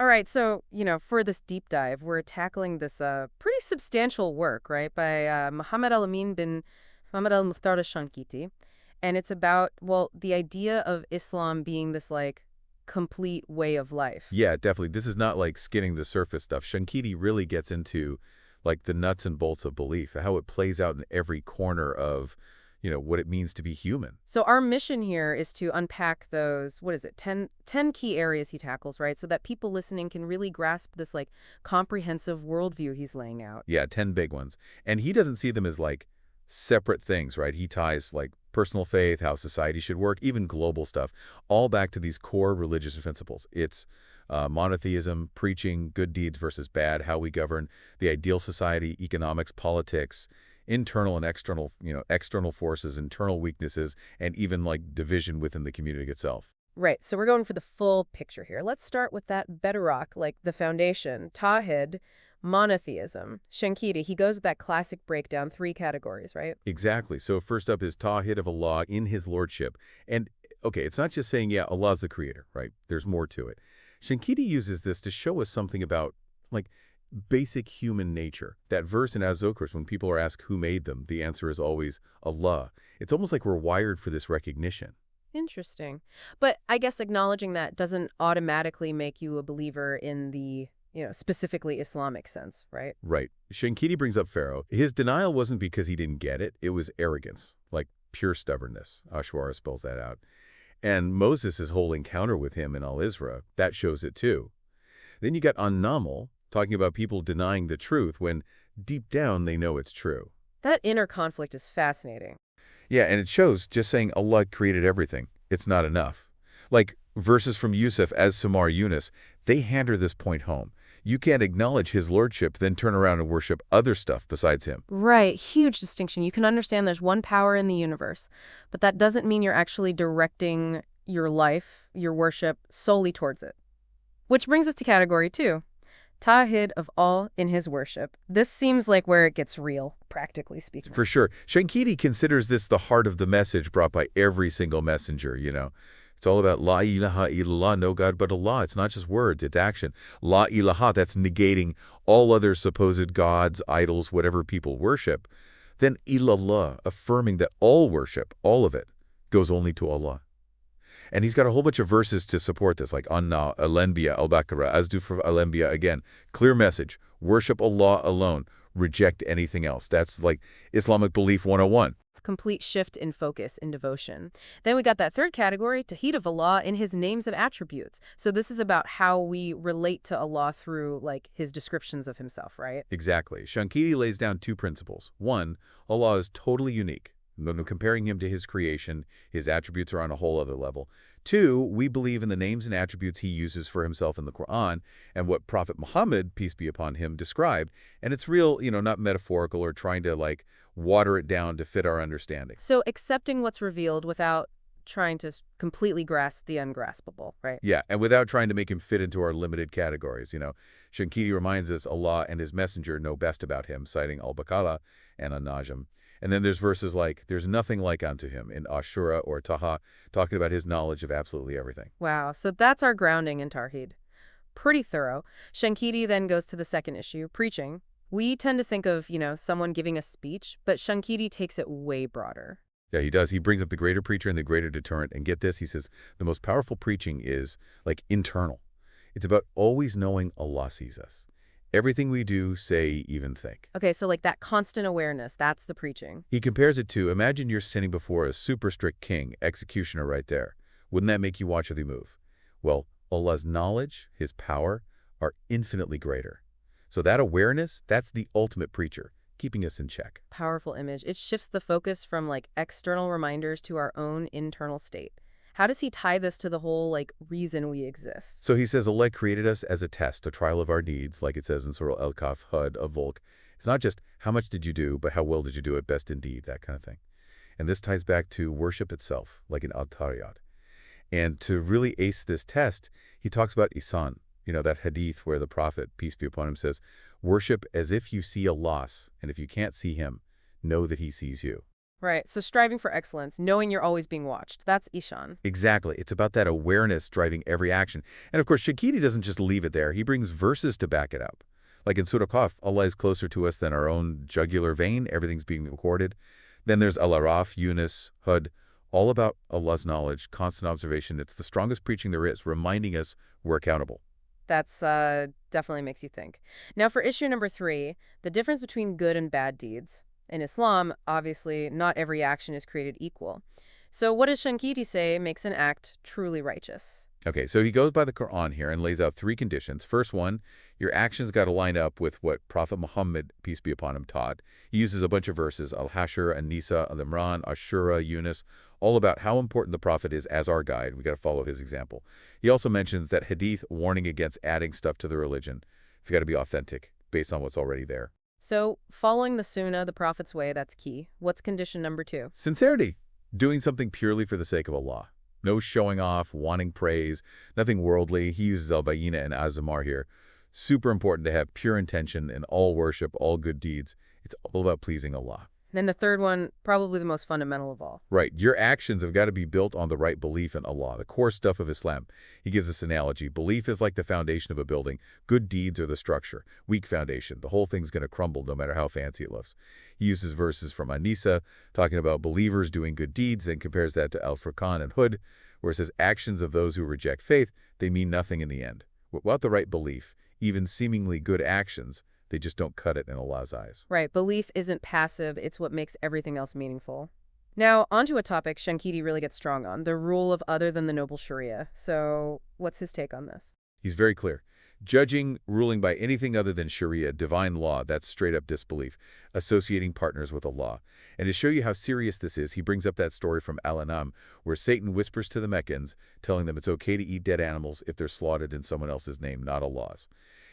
right, so, for this deep dive, we're tackling this pretty substantial work, right, by Muhammad al-Amin bin Muhammad al-Mukhtar al-Shanqiti. And it's about, well, the idea of Islam being this, like, complete way of life. Yeah, definitely. This is not like skinning the surface stuff. Shankiti really gets into like the nuts and bolts of belief, how it plays out in every corner of, what it means to be human. So our mission here is to unpack those, what is it, ten key areas he tackles, right? So that people listening can really grasp this, like, comprehensive worldview he's laying out. Yeah, 10 big ones. And he doesn't see them as like separate things, right? He ties like personal faith, how society should work, even global stuff, all back to these core religious principles. It's monotheism, preaching, good deeds versus bad, how we govern, the ideal society, economics, politics, internal and external, external forces, internal weaknesses, and even like division within the community itself. Right, so we're going for the full picture here. Let's start with that bedrock, like the foundation, Tawhid, monotheism. Shankiti, he goes with that classic breakdown, three categories, right? Exactly. So first up is Tawhid of Allah in his lordship. And okay, it's not just saying, yeah, Allah's the creator, right? There's more to it. Shankiti uses this to show us something about, like, basic human nature. That verse in Az-Zukhruf, when people are asked who made them, the answer is always Allah. It's almost like we're wired for this recognition. Interesting. But I guess acknowledging that doesn't automatically make you a believer in the, specifically Islamic sense, right? Right. Shankiti brings up Pharaoh. His denial wasn't because he didn't get it. It was arrogance, like pure stubbornness. Ashwara spells that out. And Moses' whole encounter with him in Al-Isra, that shows it too. Then you got An-Naml, talking about people denying the truth when deep down they know it's true. That inner conflict is fascinating. Yeah, and it shows just saying Allah created everything. It's not enough. Like verses from Yusuf as Samar Yunus, they hammer this point home. You can't acknowledge his lordship, then turn around and worship other stuff besides him. Right, huge distinction. You can understand there's one power in the universe, but that doesn't mean you're actually directing your life, your worship, solely towards it. Which brings us to category two, Tawhid of all in his worship. This seems like where it gets real, practically speaking. For sure. Shankiti considers this the heart of the message brought by every single messenger. It's all about La ilaha illallah, no God but Allah. It's not just words, it's action. La ilaha, that's negating all other supposed gods, idols, whatever people worship. Then illallah, affirming that all worship, all of it, goes only to Allah. And he's got a whole bunch of verses to support this, like Anna, Al-Anbiya, Al-Baqarah, Azdufr Al-Anbiya. Again, clear message. Worship Allah alone. Reject anything else. That's like Islamic Belief 101. Complete shift in focus in devotion. Then we got that third category, Tawhid of Allah in his names of attributes. So this is about how we relate to Allah through, like, his descriptions of himself, right? Exactly. Shankiti lays down two principles. One, Allah is totally unique. When comparing him to his creation, his attributes are on a whole other level. Two, we believe in the names and attributes he uses for himself in the Quran and what Prophet Muhammad, peace be upon him, described. And it's real, not metaphorical or trying to, like, water it down to fit our understanding. So accepting what's revealed without trying to completely grasp the ungraspable, right? Yeah, and without trying to make him fit into our limited categories. Shankiti reminds us Allah and his messenger know best about him, citing Al-Baqarah and An-Najm. And then there's verses like, there's nothing like unto him in Ashura or Taha, talking about his knowledge of absolutely everything. Wow, so that's our grounding in Tawhid. Pretty thorough. Shankiti then goes to the second issue, preaching. We tend to think of, someone giving a speech, but Shankiti takes it way broader. Yeah, he does. He brings up the greater preacher and the greater deterrent. And get this, he says, the most powerful preaching is, like, internal. It's about always knowing Allah sees us. Everything we do, say, even think. Okay, so like that constant awareness, that's the preaching. He compares it to, imagine you're standing before a super strict king, executioner right there. Wouldn't that make you watch every move? Well, Allah's knowledge, his power, are infinitely greater. So that awareness, that's the ultimate preacher, keeping us in check. Powerful image. It shifts the focus from, like, external reminders to our own internal state. How does he tie this to the whole, like, reason we exist? So he says Allah created us as a test, a trial of our needs, like it says in Surah Al-Kahf, Hud of Volk. It's not just how much did you do, but how well did you do it, best indeed, that kind of thing. And this ties back to worship itself, like in Al-Tariyat. And to really ace this test, he talks about Ihsan, that hadith where the Prophet, peace be upon him, says, worship as if you see Allah, and if you can't see him, know that he sees you. Right. So striving for excellence, knowing you're always being watched. That's Ishan. Exactly. It's about that awareness driving every action. And of course, Shanqiti doesn't just leave it there. He brings verses to back it up. Like in Surah Qaf, Allah is closer to us than our own jugular vein. Everything's being recorded. Then there's Al-Araf, Yunus, Hud, all about Allah's knowledge, constant observation. It's the strongest preaching there is, reminding us we're accountable. That's definitely makes you think. Now, for issue number 3, the difference between good and bad deeds. In Islam, obviously, not every action is created equal. So what does Shankiti say makes an act truly righteous? Okay, so he goes by the Quran here and lays out 3 conditions. First one, your actions got to line up with what Prophet Muhammad, peace be upon him, taught. He uses a bunch of verses, Al-Hashr, An-Nisa, Al-Imran, Ashura, Yunus, all about how important the Prophet is as our guide. We got to follow his example. He also mentions that hadith warning against adding stuff to the religion. It's got to be authentic, based on what's already there. So following the sunnah, the Prophet's way, that's key. What's condition number 2? Sincerity, doing something purely for the sake of Allah. No showing off, wanting praise, nothing worldly. He uses al-Bayina and azamar here. Super important to have pure intention in all worship, all good deeds. It's all about pleasing Allah. And then the third one, probably the most fundamental of all. Right. Your actions have got to be built on the right belief in Allah, the core stuff of Islam. He gives this analogy. Belief is like the foundation of a building. Good deeds are the structure. Weak foundation. The whole thing's going to crumble no matter how fancy it looks. He uses verses from An-Nisa, talking about believers doing good deeds, then compares that to Al-Furqan and Hud, where it says actions of those who reject faith, they mean nothing in the end. Without the right belief, even seemingly good actions, they just don't cut it in Allah's eyes. Right, belief isn't passive, it's what makes everything else meaningful. Now, onto a topic Shankiti really gets strong on, the rule of other than the noble Sharia. So, what's his take on this? He's very clear. Judging, ruling by anything other than Sharia, divine law, that's straight-up disbelief, associating partners with Allah. And to show you how serious this is, he brings up that story from al-Amin, where Satan whispers to the Meccans, telling them it's okay to eat dead animals if they're slaughtered in someone else's name, not Allah's.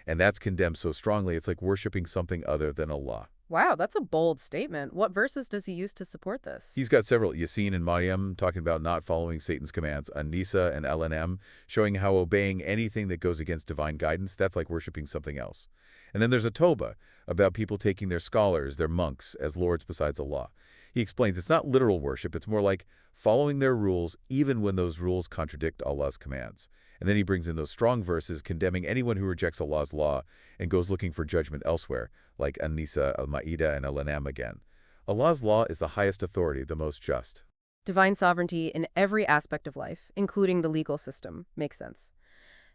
And that's condemned so strongly, it's like worshiping something other than Allah. Wow, that's a bold statement. What verses does he use to support this? He's got several, Yasin and Maryam, talking about not following Satan's commands, An-Nisa and Al-An'am, showing how obeying anything that goes against divine guidance, that's like worshiping something else. And then there's a Toba, about people taking their scholars, their monks, as lords besides Allah. He explains it's not literal worship, it's more like following their rules even when those rules contradict Allah's commands. And then he brings in those strong verses condemning anyone who rejects Allah's law and goes looking for judgment elsewhere, like An-Nisa, Al-Ma'idah, and Al-An'am again. Allah's law is the highest authority, the most just. Divine sovereignty in every aspect of life, including the legal system. Makes sense.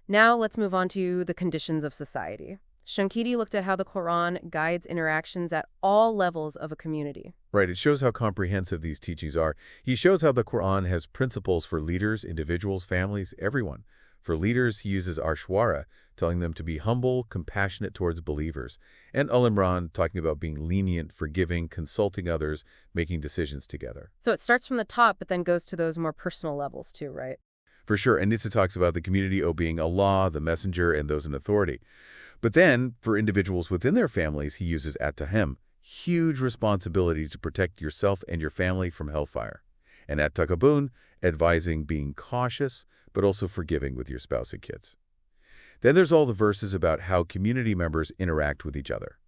Now let's move on to the conditions of society. Shankiti looked at how the Quran guides interactions at all levels of a community. Right, it shows how comprehensive these teachings are. He shows how the Quran has principles for leaders, individuals, families, everyone. For leaders, he uses Arshwara, telling them to be humble, compassionate towards believers. And Al-Imran, talking about being lenient, forgiving, consulting others, making decisions together. So it starts from the top, but then goes to those more personal levels too, right? For sure, and Nisa talks about the community obeying Allah, the messenger, and those in authority. But then, for individuals within their families, he uses at-Tahim, huge responsibility to protect yourself and your family from hellfire. And at-Takabun, advising being cautious, but also forgiving with your spouse and kids. Then there's all the verses about how community members interact with each other,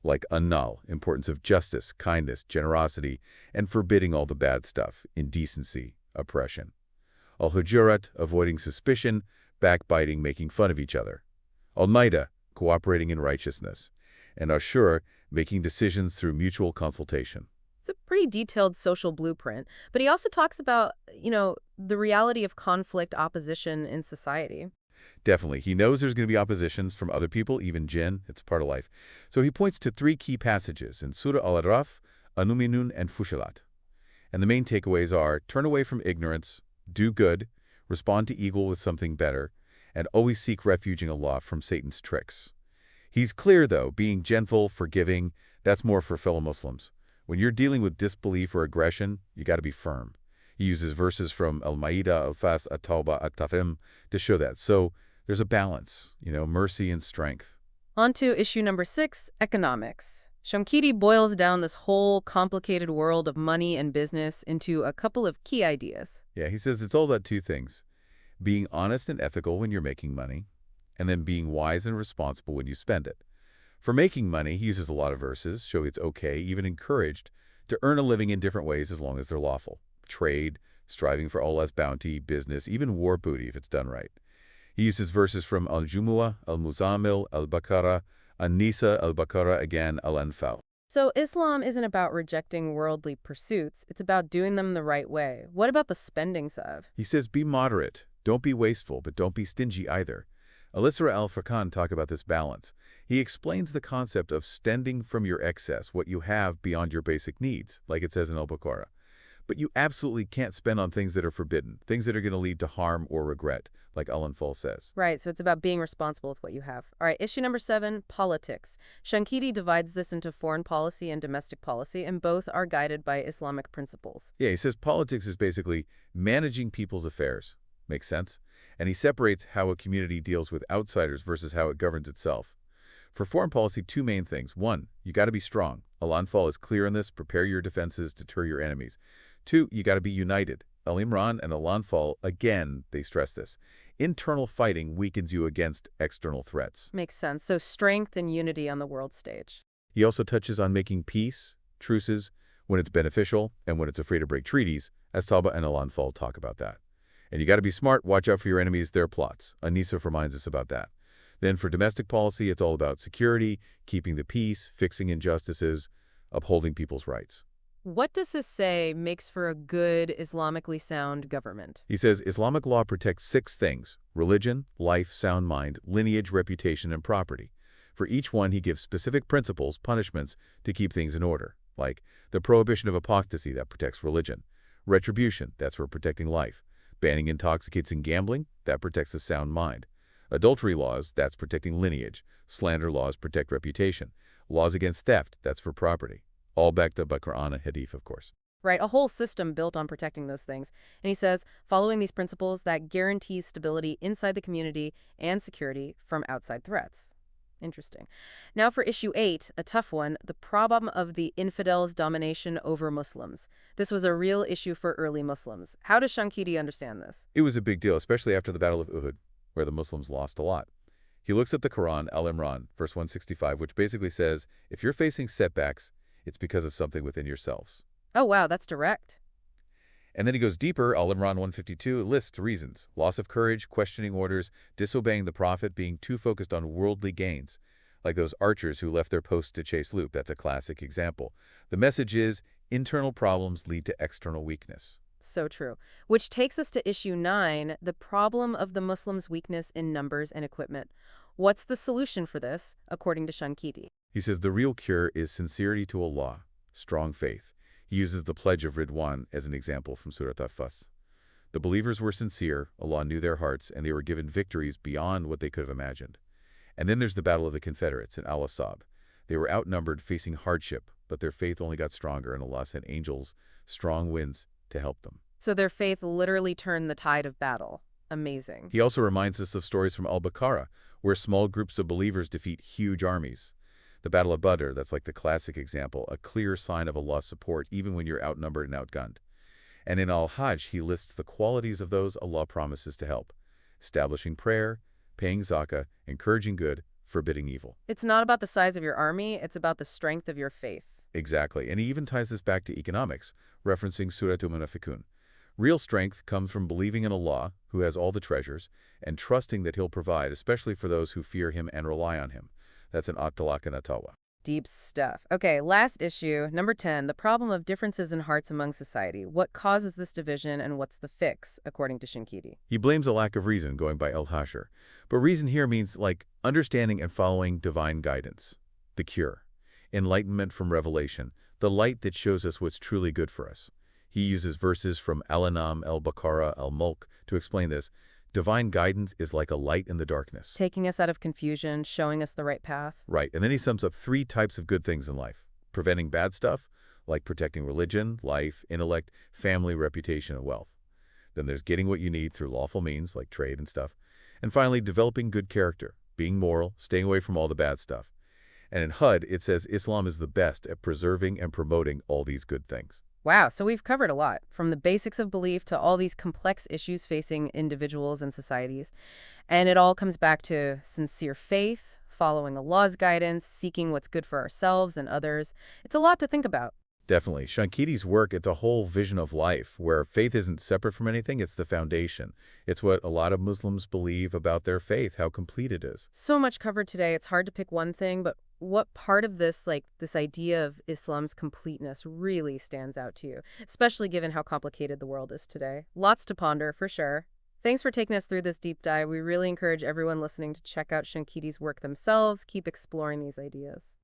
like An-Nahl, importance of justice, kindness, generosity, and forbidding all the bad stuff, indecency, oppression. Al-Hujurat, avoiding suspicion, backbiting, making fun of each other. Al-Ma'idah, cooperating in righteousness. And Ashur, making decisions through mutual consultation. It's a pretty detailed social blueprint, but he also talks about, the reality of conflict, opposition in society. Definitely. He knows there's going to be oppositions from other people, even jinn. It's part of life. So he points to 3 key passages in Surah Al-Araf, An-Mu'minun, and Fussilat. And the main takeaways are turn away from ignorance, do good, respond to evil with something better, and always seek refuge in Allah from Satan's tricks. He's clear, though, being gentle, forgiving, that's more for fellow Muslims. When you're dealing with disbelief or aggression, you got to be firm. He uses verses from Al-Ma'idah, Al-Fas, At-Tawbah, At-Tahrim to show that. So there's a balance, mercy and strength. On to issue number 6, economics. Shankiti boils down this whole complicated world of money and business into a couple of key ideas. Yeah, he says it's all about 2 things. Being honest and ethical when you're making money, and then being wise and responsible when you spend it. For making money, he uses a lot of verses, showing it's okay, even encouraged, to earn a living in different ways as long as they're lawful. Trade, striving for Allah's bounty, business, even war booty if it's done right. He uses verses from al-Jumu'ah, al-Muzammil, al-Baqarah, an-Nisa, al-Baqarah, again, al-Anfal. So Islam isn't about rejecting worldly pursuits, it's about doing them the right way. What about the spending side? He says, be moderate. Don't be wasteful, but don't be stingy either. Al-Isra al-Furqan talk about this balance. He explains the concept of spending from your excess, what you have beyond your basic needs, like it says in al-Baqarah. But you absolutely can't spend on things that are forbidden, things that are going to lead to harm or regret, like Al-Anfal says. Right, so it's about being responsible with what you have. All right, issue number 7, politics. Shanqiti divides this into foreign policy and domestic policy, and both are guided by Islamic principles. Yeah, he says politics is basically managing people's affairs. Makes sense? And he separates how a community deals with outsiders versus how it governs itself. For foreign policy, two main things. One, you got to be strong. Al-Anfal is clear on this. Prepare your defenses, deter your enemies. Two, you got to be united. Al-Imran and Al-Anfal, again, they stress this. Internal fighting weakens you against external threats. Makes sense. So strength and unity on the world stage. He also touches on making peace, truces, when it's beneficial and when it's afraid to break treaties, as Tawbah and Al-Anfal talk about that. And you got to be smart, watch out for your enemies, their plots. An-Nisa reminds us about that. Then for domestic policy, it's all about security, keeping the peace, fixing injustices, upholding people's rights. What does this say makes for a good, Islamically sound government? He says Islamic law protects 6 things: religion, life, sound mind, lineage, reputation, and property. For each one, he gives specific principles, punishments, to keep things in order, like the prohibition of apostasy that protects religion, retribution, that's for protecting life, banning intoxicants and gambling, that protects the sound mind, adultery laws, that's protecting lineage, slander laws protect reputation, laws against theft, that's for property. All backed up by Quran and Hadith, of course. Right, a whole system built on protecting those things. And he says, following these principles, that guarantees stability inside the community and security from outside threats. Interesting. Now for issue 8, a tough one, the problem of the infidels' domination over Muslims. This was a real issue for early Muslims. How does Shanqiti understand this? It was a big deal, especially after the Battle of Uhud, where the Muslims lost a lot. He looks at the Quran, Al-Imran, verse 165, which basically says, if you're facing setbacks, it's because of something within yourselves. Oh, wow, that's direct. And then he goes deeper. Al-Imran 152 lists reasons: loss of courage, questioning orders, disobeying the Prophet, being too focused on worldly gains, like those archers who left their posts to chase loot. That's a classic example. The message is, internal problems lead to external weakness. So true. Which takes us to issue 9, the problem of the Muslims' weakness in numbers and equipment. What's the solution for this, according to Shanqiti? He says the real cure is sincerity to Allah, strong faith. He uses the pledge of Ridwan as an example from Surat Al-Fas. The believers were sincere, Allah knew their hearts, and they were given victories beyond what they could have imagined. And then there's the Battle of the Confederates in Al-Asab. They were outnumbered, facing hardship, but their faith only got stronger, and Allah sent angels, strong winds, to help them. So their faith literally turned the tide of battle. Amazing. He also reminds us of stories from al-Baqarah, where small groups of believers defeat huge armies. The Battle of Badr, that's like the classic example, a clear sign of Allah's support even when you're outnumbered and outgunned. And in Al-Hajj, he lists the qualities of those Allah promises to help: establishing prayer, paying zakah, encouraging good, forbidding evil. It's not about the size of your army, it's about the strength of your faith. Exactly, and he even ties this back to economics, referencing Surah Al-Munafiqun. Real strength comes from believing in Allah, who has all the treasures, and trusting that He'll provide, especially for those who fear Him and rely on Him. That's an At-Talaq and At-Tawbah. Deep stuff. Okay, last issue, number 10, the problem of differences in hearts among society. What causes this division and what's the fix, according to Shanqiti? He blames a lack of reason, going by al-Hashr. But reason here means like understanding and following divine guidance. The cure. Enlightenment from revelation. The light that shows us what's truly good for us. He uses verses from Al-An'am, al-Baqarah, al-Mulk to explain this. Divine guidance is like a light in the darkness. Taking us out of confusion, showing us the right path. Right, and then he sums up 3 types of good things in life. Preventing bad stuff, like protecting religion, life, intellect, family, reputation, and wealth. Then there's getting what you need through lawful means, like trade and stuff. And finally, developing good character, being moral, staying away from all the bad stuff. And in HUD, it says Islam is the best at preserving and promoting all these good things. Wow, so we've covered a lot, from the basics of belief to all these complex issues facing individuals and societies. And it all comes back to sincere faith, following Allah's guidance, seeking what's good for ourselves and others. It's a lot to think about. Definitely. Shankiti's work, it's a whole vision of life where faith isn't separate from anything, it's the foundation. It's what a lot of Muslims believe about their faith, how complete it is. So much covered today, it's hard to pick one thing, but what part of this, like this idea of Islam's completeness, really stands out to you, especially given how complicated the world is today? Lots to ponder, for sure. Thanks for taking us through this deep dive. We really encourage everyone listening to check out Shankiti's work themselves, keep exploring these ideas.